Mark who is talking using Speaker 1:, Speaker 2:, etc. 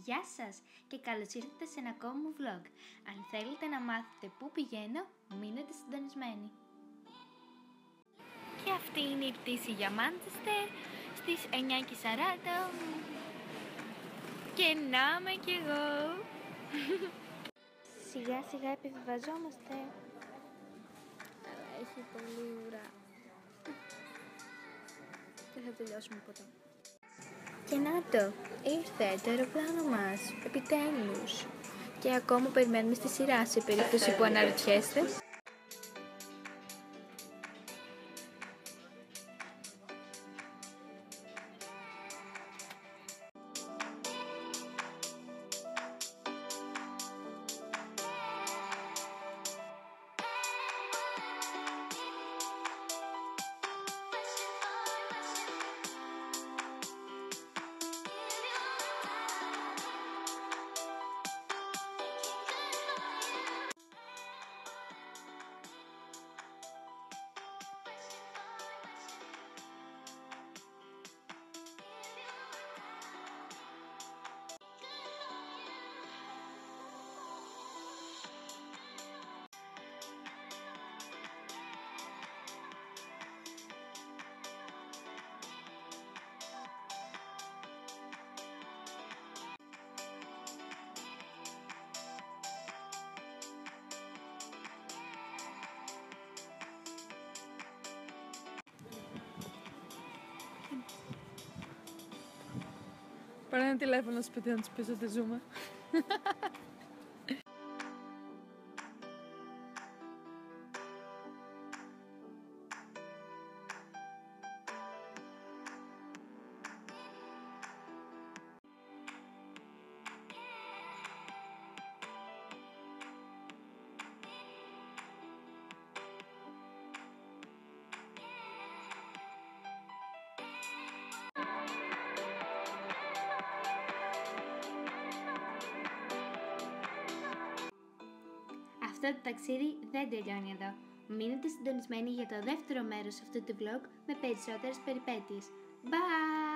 Speaker 1: Γεια σας και καλώς ήρθατε σε ένα ακόμα μου vlog. Αν θέλετε να μάθετε πού πηγαίνω, μείνετε συντονισμένοι. Και αυτή είναι η πτήση για Μάντσεστερ στις 9:40. Και να είμαι κι εγώ. Σιγά σιγά επιβιβαζόμαστε. Αλλά έχει πολύ ουρά. Δεν θα τελειώσουμε ποτέ. Και να το, ήρθε το αεροπλάνο μας, επιτέλους. Και ακόμα περιμένουμε στη σειρά σε περίπτωση που αναρωτιέστε.
Speaker 2: Πάρε ένα τηλέφωνο σπίτι να τους πεις ότι ζούμε.
Speaker 1: Αυτό το ταξίδι δεν τελειώνει εδώ. Μείνετε συντονισμένοι για το δεύτερο μέρος αυτού του vlog με περισσότερες περιπέτειες. Bye!